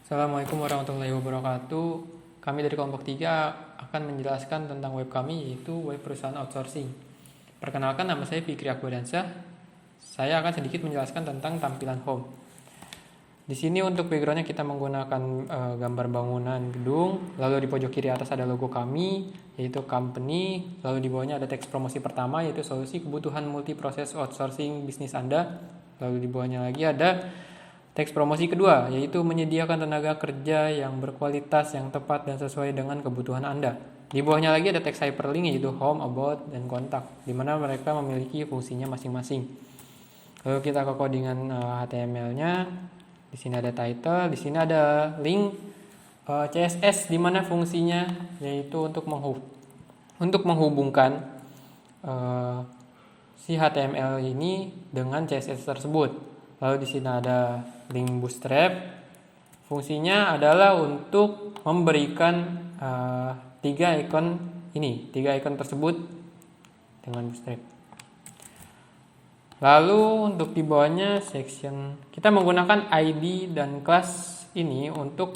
Assalamualaikum warahmatullahi wabarakatuh. Kami dari kelompok 3 akan menjelaskan tentang web kami, yaitu web perusahaan outsourcing. Perkenalkan, nama saya Fikri Akbardiansyah. Saya akan sedikit menjelaskan tentang tampilan home. Di sini untuk backgroundnya kita menggunakan gambar bangunan gedung, lalu di pojok kiri atas ada logo kami, yaitu company, lalu di bawahnya ada teks promosi pertama, yaitu solusi kebutuhan multiproses outsourcing bisnis Anda. Lalu di bawahnya lagi ada teks promosi kedua, yaitu menyediakan tenaga kerja yang berkualitas, yang tepat dan sesuai dengan kebutuhan Anda. Di bawahnya lagi ada teks hyperlink, yaitu home, about, dan kontak, di mana mereka memiliki fungsinya masing-masing. Lalu kita ke codingan HTML-nya. Di sini ada title, di sini ada link CSS, di mana fungsinya yaitu untuk menghubungkan si HTML ini dengan CSS tersebut. Lalu di sini ada link bootstrap. Fungsinya adalah untuk memberikan tiga ikon tersebut dengan bootstrap. Lalu untuk di bawahnya section, kita menggunakan ID dan kelas ini untuk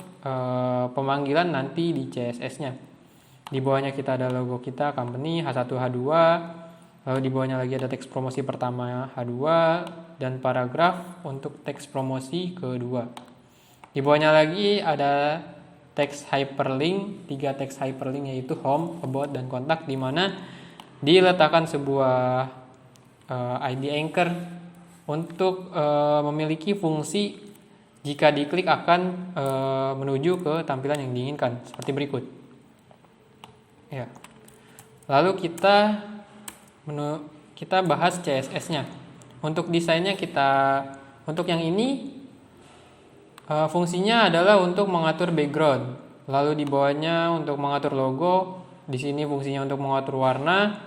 pemanggilan nanti di CSS-nya. Di bawahnya kita ada logo kita, company, H1, H2. Lalu di bawahnya lagi ada teks promosi pertama H2 dan paragraf untuk teks promosi kedua. Di bawahnya lagi ada teks hyperlink, 3 teks hyperlink, yaitu home, about, dan kontak, di mana diletakkan sebuah ID anchor untuk memiliki fungsi jika diklik akan menuju ke tampilan yang diinginkan seperti berikut. Ya. Lalu kita bahas CSS-nya. Untuk desainnya untuk yang ini fungsinya adalah untuk mengatur background. Lalu di bawahnya untuk mengatur logo. Di sini fungsinya untuk mengatur warna,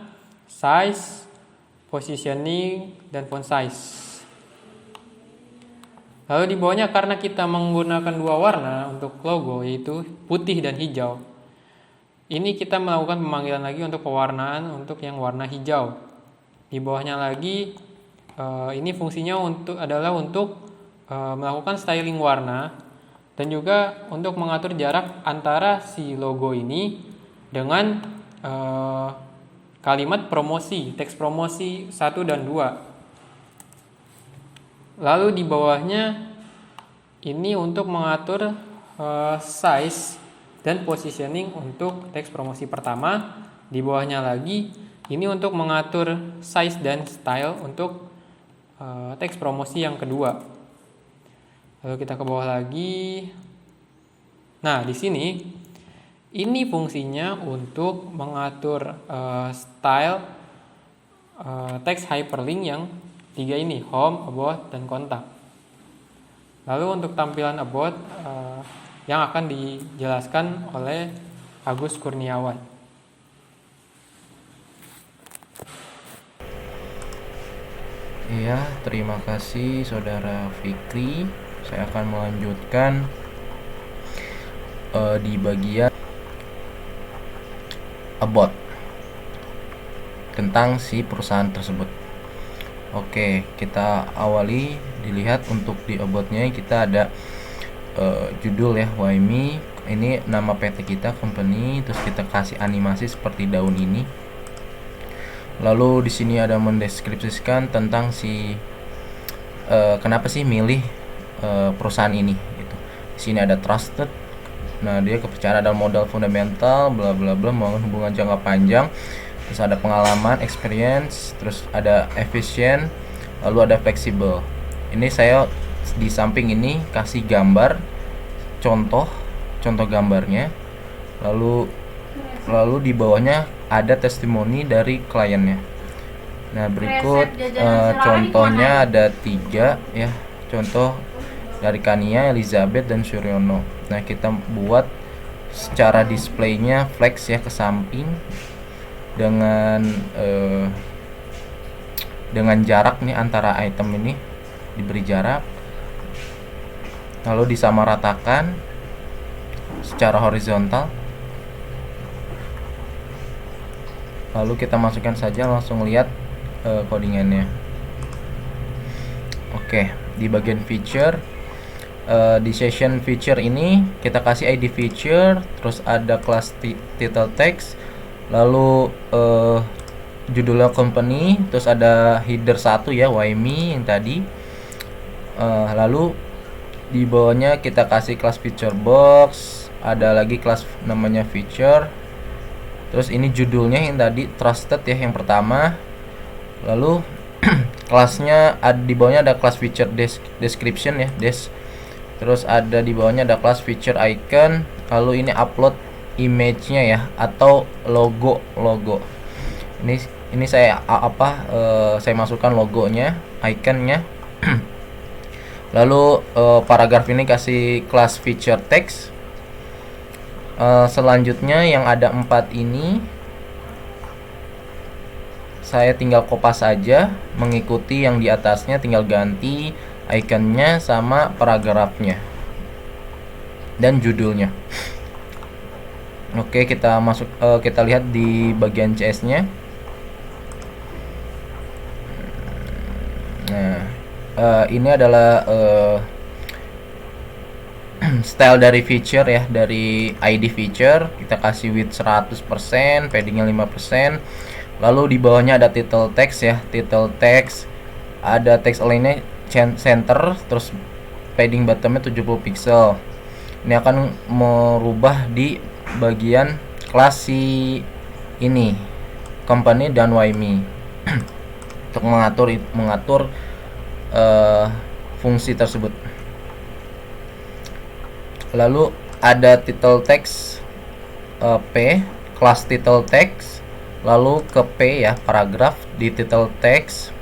size, positioning, dan font size. Lalu di bawahnya karena kita menggunakan dua warna untuk logo, yaitu putih dan hijau. Ini kita melakukan pemanggilan lagi untuk pewarnaan untuk yang warna hijau. Di bawahnya lagi ini fungsinya adalah untuk melakukan styling warna dan juga untuk mengatur jarak antara si logo ini dengan kalimat promosi, teks promosi 1 dan 2. Lalu di bawahnya ini untuk mengatur size dan positioning untuk teks promosi pertama. Di bawahnya lagi ini untuk mengatur size dan style untuk teks promosi yang kedua. Lalu kita ke bawah lagi. Nah, di sini ini fungsinya untuk mengatur style teks hyperlink yang 3 ini, home, about, dan kontak. Lalu untuk tampilan about yang akan dijelaskan oleh Agus Kurniawan. Iya, terima kasih Saudara Fikri. Saya akan melanjutkan di bagian about tentang si perusahaan tersebut. Oke, kita awali dilihat untuk di about-nya kita ada judul ya, Why Me. Ini nama PT kita, company, terus kita kasih animasi seperti daun ini. Lalu di sini ada mendeskripsikan tentang si kenapa sih milih perusahaan ini gitu. Di sini ada trusted. Nah, dia kepercayaan adalah modal fundamental, bla bla bla, membangun hubungan jangka panjang. Terus ada pengalaman, experience, terus ada efficient, lalu ada flexible. Ini saya di samping ini kasih gambar contoh gambarnya. Lalu di bawahnya ada testimoni dari kliennya. Nah, berikut contohnya ada 3 ya. Contoh dari Kania, Elizabeth, dan Suryono. Nah, kita buat secara displaynya flex ya ke samping dengan jarak nih antara item ini, diberi jarak. Lalu disamaratakan secara horizontal. Lalu kita masukkan saja, langsung lihat codingannya. Oke, di bagian feature Di session feature ini kita kasih ID feature, terus ada class title text, lalu judulnya company, terus ada header 1 ya, WhyMe yang tadi. Lalu di bawahnya kita kasih kelas feature box, ada lagi kelas namanya feature. Terus ini judulnya yang tadi trusted ya, yang pertama. Lalu kelasnya di bawahnya ada kelas feature description ya, terus ada di bawahnya ada kelas feature icon. Lalu ini upload image-nya ya, atau logo. Ini saya saya masukkan logonya, iconnya. Lalu paragraf ini kasih kelas feature text. Selanjutnya yang ada 4 ini saya tinggal kopas saja, mengikuti yang di atasnya, tinggal ganti ikonnya sama paragrafnya dan judulnya. Oke, kita masuk, kita lihat di bagian CS-nya. Nah, ini adalah style dari feature ya, dari ID feature. Kita kasih width 100%, paddingnya 5%. Lalu di bawahnya ada title text ya, title text, ada text align-nya center, terus padding bottomnya 70 pixel. Ini akan merubah di bagian kelas ini, company dan WhyMe untuk mengatur fungsi tersebut. Lalu ada title text P, kelas title text, lalu ke P ya, paragraf di title text.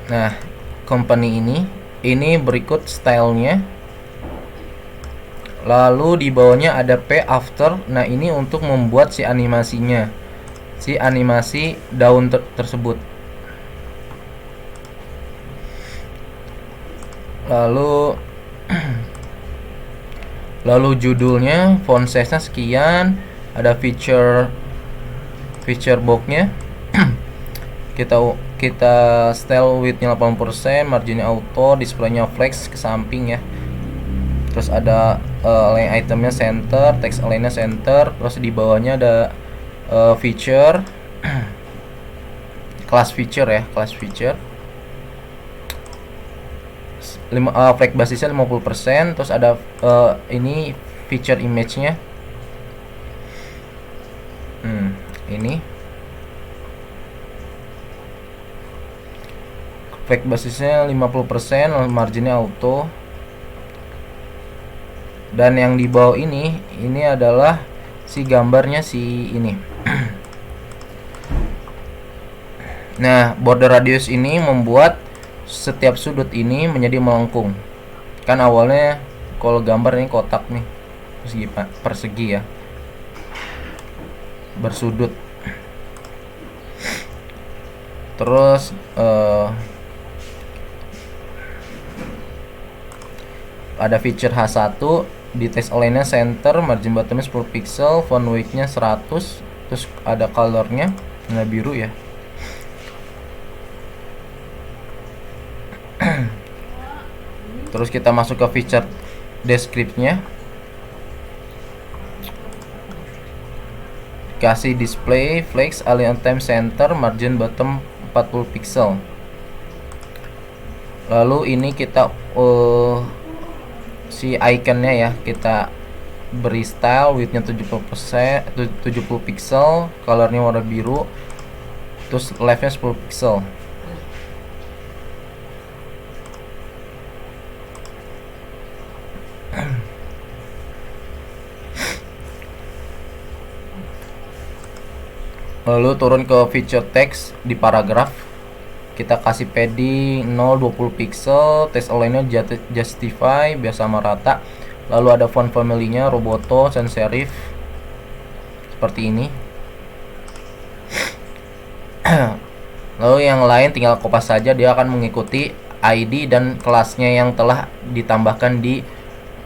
Nah, company ini berikut stylenya. Lalu di bawahnya ada P after. Nah, ini untuk membuat si animasinya, si animasi daun tersebut. Lalu judulnya, font size-nya sekian, ada feature box-nya. kita style width-nya 80%, marginnya auto, display-nya flex ke samping ya. Terus ada align itemnya center, text align-nya center, terus di bawahnya ada feature class feature ya, class feature. Flag basisnya 50%, terus ada ini feature image-nya. Ini flag basisnya 50%, marginnya auto. Dan yang di bawah ini adalah si gambarnya si ini. Nah, border radius ini membuat setiap sudut ini menjadi melengkung. Kan awalnya kalau gambar ini kotak nih, persegi ya, bersudut. Terus ada feature H1 di text align-nya center, margin bottomnya 10 pixel, font weight-nya 100, terus ada color-nya warna biru ya. Terus kita masuk ke feature description-nya. Kasih display, flex, align time center, margin bottom 40 pixel. Lalu ini kita si iconnya ya, kita beri style, width-nya 70%, 70 pixel, colornya warna biru, terus left-nya 10 pixel. Lalu turun ke feature text di paragraf, kita kasih padding 0-20 pixel, text align-nya justify biasa sama rata. Lalu ada font family-nya Roboto sans serif seperti ini. Lalu yang lain tinggal kopas saja, dia akan mengikuti ID dan kelasnya yang telah ditambahkan di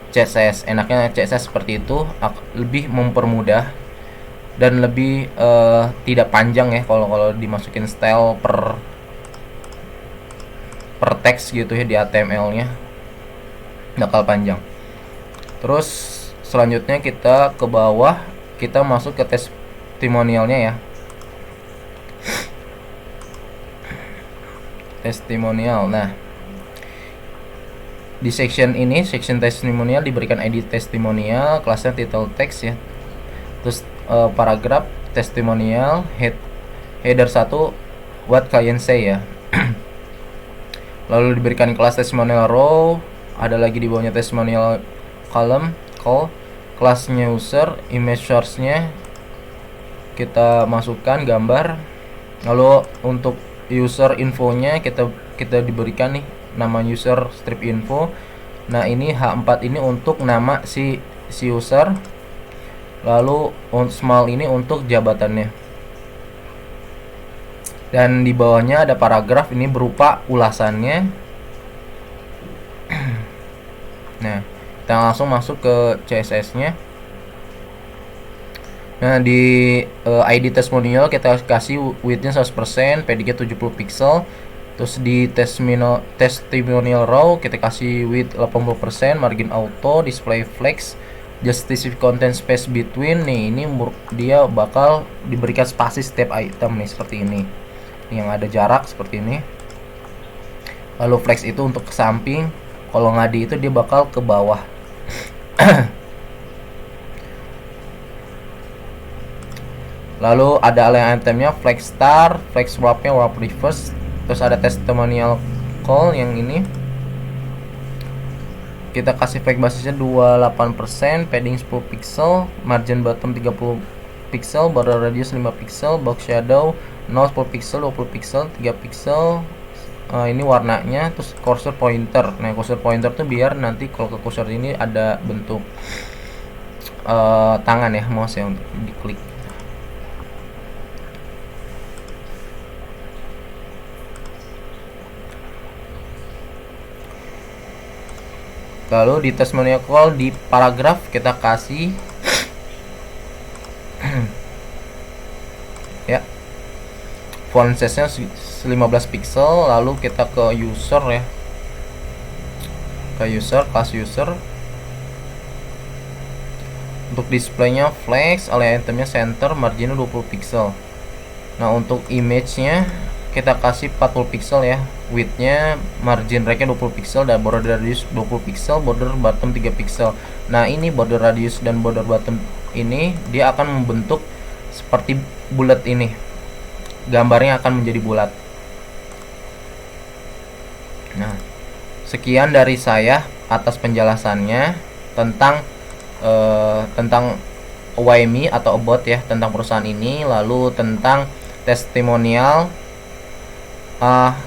CSS. Enaknya CSS seperti itu, lebih mempermudah dan lebih tidak panjang ya kalau dimasukin style per per teks gitu ya di HTML-nya bakal panjang. Terus selanjutnya kita ke bawah, kita masuk ke testimonialnya ya. Testimonial. Nah, di section ini, section testimonial diberikan ID testimonial, kelasnya title text ya. Terus paragraf testimonial, header 1 what client say ya. Lalu diberikan kelas testimonial row, ada lagi di bawahnya testimonial column, kelasnya user, image source-nya kita masukkan gambar. Lalu untuk user infonya kita diberikan nih nama user strip info. Nah, ini H4 ini untuk nama si user. Lalu small ini untuk jabatannya. Dan di bawahnya ada paragraf, ini berupa ulasannya. Nah, kita langsung masuk ke CSS-nya. Nah, di ID testimonial kita kasih width-nya 100%, padding-nya 70 pixel. Terus di testimonial row kita kasih width 80%, margin auto, display flex, justify content space between. Nih, ini dia bakal diberikan spasi setiap item nih seperti ini. Yang ada jarak seperti ini. Lalu flex itu untuk ke samping, kalau ngadi itu dia bakal ke bawah. Lalu ada align itemnya, flex star, flex wrapnya, wrap reverse. Terus ada testimonial call yang ini. Kita kasih flex basisnya 28%, padding 10 pixel, margin bottom 30 pixel, border radius 5 pixel, box shadow 10 pixel, 20 pixel, 3 pixel. Ini warnanya, terus cursor pointer. Nah, cursor pointer tuh biar nanti kalau ke cursor ini ada bentuk tangan ya, mouse ya untuk diklik. Lalu di testimonial call di paragraf kita kasih ya font size-nya 15 pixel. Lalu kita ke user ya, ke user, kelas user. Untuk displaynya flex, align itemnya center, marginnya 20 pixel. Nah, untuk image-nya kita kasih 40 pixel ya, width-nya, margin right-nya 20 pixel, dan border radius 20 pixel, border bottom 3 pixel. Nah, ini border radius dan border bottom ini dia akan membentuk seperti bulat ini. Gambarnya akan menjadi bulat. Nah, sekian dari saya atas penjelasannya tentang YME atau about ya, tentang perusahaan ini, lalu tentang testimonial.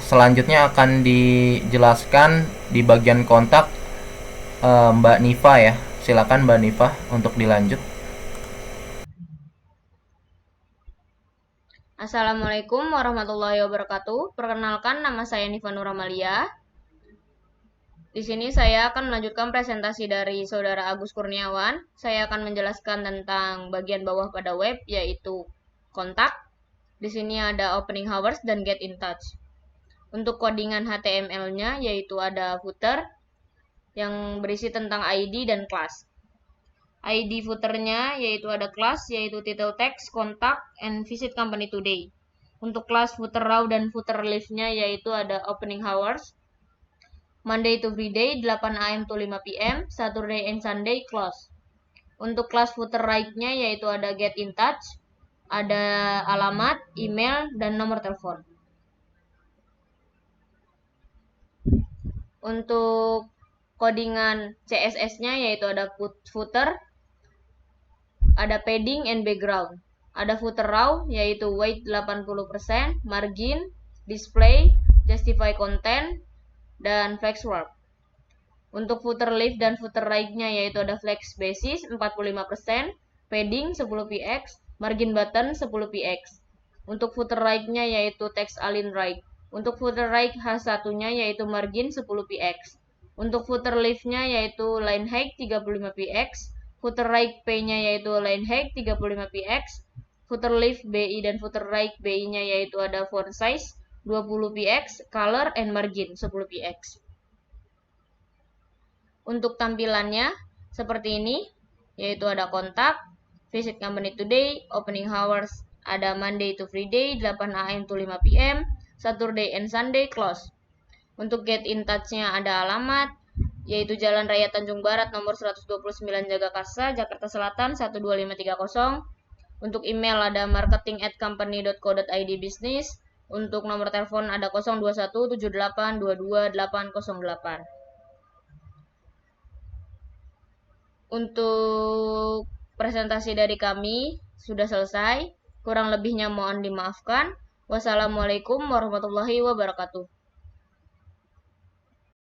Selanjutnya akan dijelaskan di bagian kontak Mbak Niva ya. Silakan Mbak Niva untuk dilanjut. Assalamualaikum warahmatullahi wabarakatuh. Perkenalkan, nama saya Niva Nuramalia. Di sini saya akan melanjutkan presentasi dari Saudara Agus Kurniawan. Saya akan menjelaskan tentang bagian bawah pada web, yaitu kontak. Di sini ada opening hours dan get in touch. Untuk codingan HTML-nya yaitu ada footer yang berisi tentang ID dan kelas. ID footernya yaitu ada kelas yaitu title text, kontak, and visit company today. Untuk kelas footer raw dan footer leaf-nya yaitu ada opening hours, Monday to Friday 8 AM to 5 PM, Saturday and Sunday close. Untuk kelas footer right-nya yaitu ada get in touch, ada alamat, email, dan nomor telepon. Untuk codingan CSS-nya yaitu ada footer, ada padding and background. Ada footer raw yaitu weight 80%, margin, display, justify content, dan flex wrap. Untuk footer left dan footer right-nya yaitu ada flex basis 45%, padding 10 px, margin button 10 px. Untuk footer right-nya yaitu text align right. Untuk footer right H1-nya yaitu margin 10 px. Untuk footer left-nya yaitu line height 35 px. Footer right P-nya yaitu line height 35 px. Footer left BI dan footer right BI-nya yaitu ada font size 20 px, color and margin 10 px. Untuk tampilannya seperti ini, yaitu ada kontak, visit company today, opening hours ada Monday to Friday 8 AM to 5 PM, Saturday and Sunday close. Untuk get in touch-nya ada alamat, yaitu Jalan Raya Tanjung Barat nomor 129 Jagakarsa, Jakarta Selatan 12530. Untuk email ada marketing@company.co.id business. Untuk nomor telepon ada 02178222808. Untuk presentasi dari kami sudah selesai. Kurang lebihnya mohon dimaafkan. Wassalamualaikum warahmatullahi wabarakatuh.